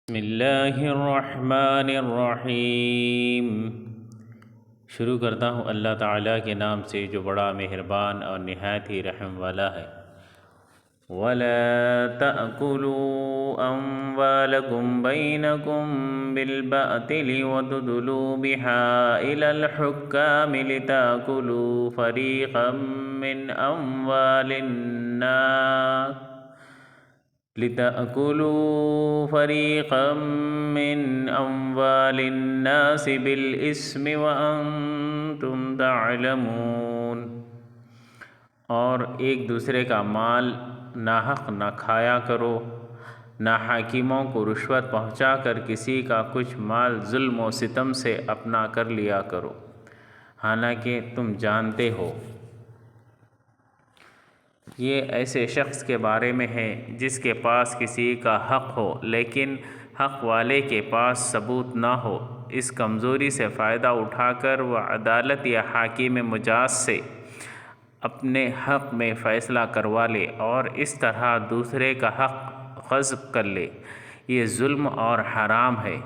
بسم اللہ الرحمن الرحیم۔ شروع کرتا ہوں اللہ تعالیٰ کے نام سے جو بڑا مہربان اور نہایت ہی رحم والا ہے۔ وَلَا تَأْكُلُوا أَمْوَالَكُمْ بَيْنَكُمْ بِالْبَاطِلِ وَتُدْلُوا بِهَا إِلَى الْحُكَّامِ لِتَأْكُلُوا فريقا من أموال الناس بالإثم وأنتم تعلمون، اور ایک دوسرے کا مال ناحق نہ کھایا کرو، نہ حاکموں کو رشوت پہنچا کر کسی کا کچھ مال ظلم و ستم سے اپنا کر لیا کرو، حالانکہ تم جانتے ہو۔ یہ ایسے شخص کے بارے میں ہے جس کے پاس کسی کا حق ہو لیکن حق والے کے پاس ثبوت نہ ہو، اس کمزوری سے فائدہ اٹھا کر وہ عدالت یا حاکم مجاز سے اپنے حق میں فیصلہ کروا لے اور اس طرح دوسرے کا حق غصب کر لے، یہ ظلم اور حرام ہے۔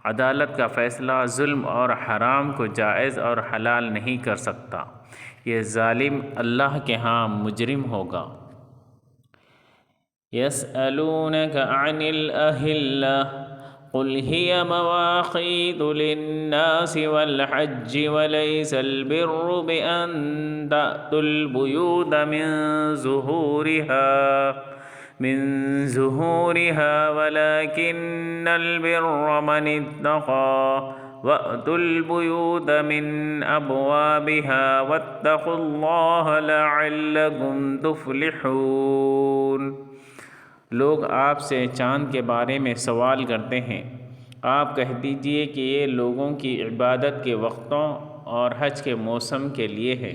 عدالت کا فیصلہ ظلم اور حرام کو جائز اور حلال نہیں کر سکتا، یہ ظالم اللہ کے ہاں مجرم ہوگا۔ يَسْأَلُونَكَ عَنِ الْأَهِلَّةِ قُلْ هِيَ مَوَاقِيتُ لِلنَّاسِ وَالْحَجِّ وَلَيْسَ الْبِرُّ بِأَن تَأْتُوا الْبُيُوتَ من ظهورها ولكن البر من اتقى وَأْتُوا الْبُيُوتَ مِنْ أَبْوَابِهَا وَاتَّقُوا اللَّهَ لَعَلَّكُمْ تُفْلِحُونَ۔ لوگ آپ سے چاند کے بارے میں سوال کرتے ہیں، آپ کہہ دیجئے کہ یہ لوگوں کی عبادت کے وقتوں اور حج کے موسم کے لیے ہے،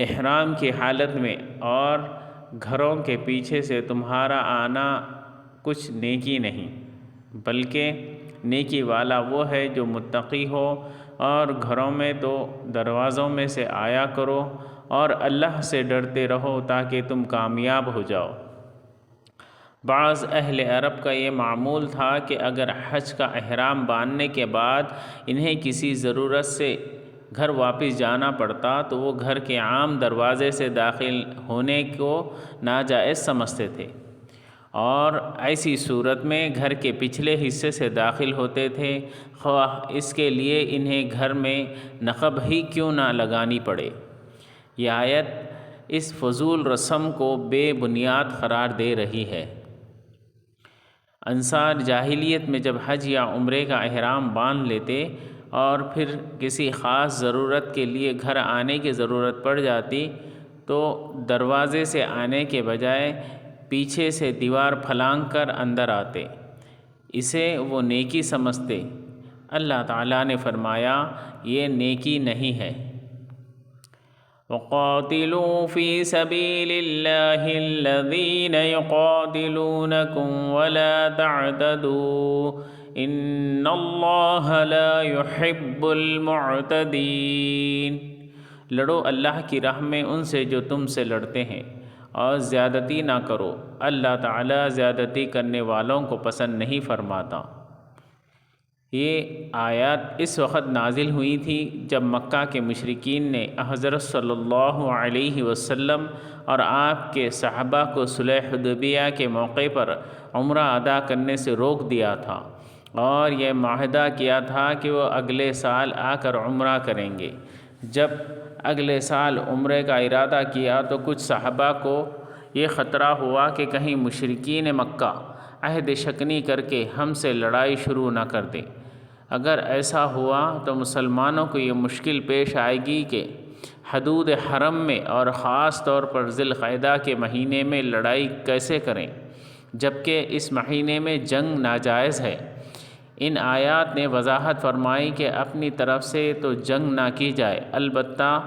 احرام کی حالت میں اور گھروں کے پیچھے سے تمہارا آنا کچھ نیکی نہیں، بلکہ نیکی والا وہ ہے جو متقی ہو، اور گھروں میں تو دروازوں میں سے آیا کرو اور اللہ سے ڈرتے رہو تاکہ تم کامیاب ہو جاؤ۔ بعض اہل عرب کا یہ معمول تھا کہ اگر حج کا احرام باندھنے کے بعد انہیں کسی ضرورت سے گھر واپس جانا پڑتا تو وہ گھر کے عام دروازے سے داخل ہونے کو ناجائز سمجھتے تھے، اور ایسی صورت میں گھر کے پچھلے حصے سے داخل ہوتے تھے، خواہ اس کے لیے انہیں گھر میں نقب ہی کیوں نہ لگانی پڑے۔ یہ آیت اس فضول رسم کو بے بنیاد قرار دے رہی ہے۔ انصار جاہلیت میں جب حج یا عمرے کا احرام باندھ لیتے اور پھر کسی خاص ضرورت کے لیے گھر آنے کی ضرورت پڑ جاتی تو دروازے سے آنے کے بجائے پیچھے سے دیوار پھلانگ کر اندر آتے، اسے وہ نیکی سمجھتے۔ اللہ تعالیٰ نے فرمایا یہ نیکی نہیں ہے۔ وَقَاتِلُوا فِي سَبِيلِ اللَّهِ الَّذِينَ يُقَاتِلُونَكُمْ وَلَا تَعْتَدُوا إِنَّ اللَّهَ لَا يُحِبُّ الْمُعْتَدِينَ۔ لڑو اللہ کی راہ میں ان سے جو تم سے لڑتے ہیں، اور زیادتی نہ کرو، اللہ تعالیٰ زیادتی کرنے والوں کو پسند نہیں فرماتا۔ یہ آیات اس وقت نازل ہوئی تھی جب مکہ کے مشرکین نے حضرت صلی اللہ علیہ وسلم اور آپ کے صحابہ کو صلح حدیبیہ کے موقع پر عمرہ ادا کرنے سے روک دیا تھا، اور یہ معاہدہ کیا تھا کہ وہ اگلے سال آ کر عمرہ کریں گے۔ جب اگلے سال عمرے کا ارادہ کیا تو کچھ صحابہ کو یہ خطرہ ہوا کہ کہیں مشرکین مکہ عہد شکنی کر کے ہم سے لڑائی شروع نہ کر دیں۔ اگر ایسا ہوا تو مسلمانوں کو یہ مشکل پیش آئے گی کہ حدود حرم میں اور خاص طور پر ذی القعدہ کے مہینے میں لڑائی کیسے کریں، جبکہ اس مہینے میں جنگ ناجائز ہے۔ ان آیات نے وضاحت فرمائی کہ اپنی طرف سے تو جنگ نہ کی جائے، البتہ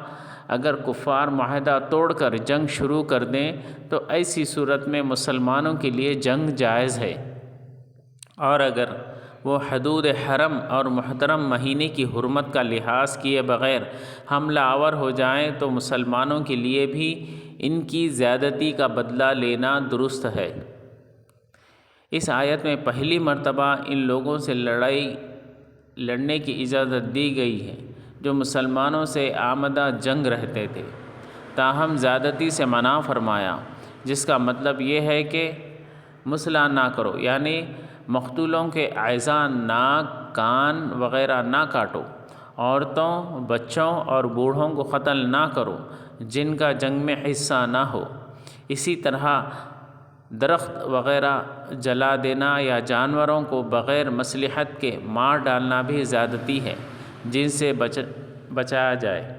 اگر کفار معاہدہ توڑ کر جنگ شروع کر دیں تو ایسی صورت میں مسلمانوں کے لیے جنگ جائز ہے، اور اگر وہ حدود حرم اور محترم مہینے کی حرمت کا لحاظ کیے بغیر حملہ آور ہو جائیں تو مسلمانوں کے لیے بھی ان کی زیادتی کا بدلہ لینا درست ہے۔ اس آیت میں پہلی مرتبہ ان لوگوں سے لڑنے کی اجازت دی گئی ہے جو مسلمانوں سے آمدہ جنگ رہتے تھے، تاہم زیادتی سے منع فرمایا، جس کا مطلب یہ ہے کہ مسلح نہ کرو، یعنی مقتولوں کے اعضاء، ناک، کان وغیرہ نہ کاٹو، عورتوں، بچوں اور بوڑھوں کو قتل نہ کرو جن کا جنگ میں حصہ نہ ہو۔ اسی طرح درخت وغیرہ جلا دینا یا جانوروں کو بغیر مصلحت کے مار ڈالنا بھی زیادتی ہے جن سے بچایا جائے۔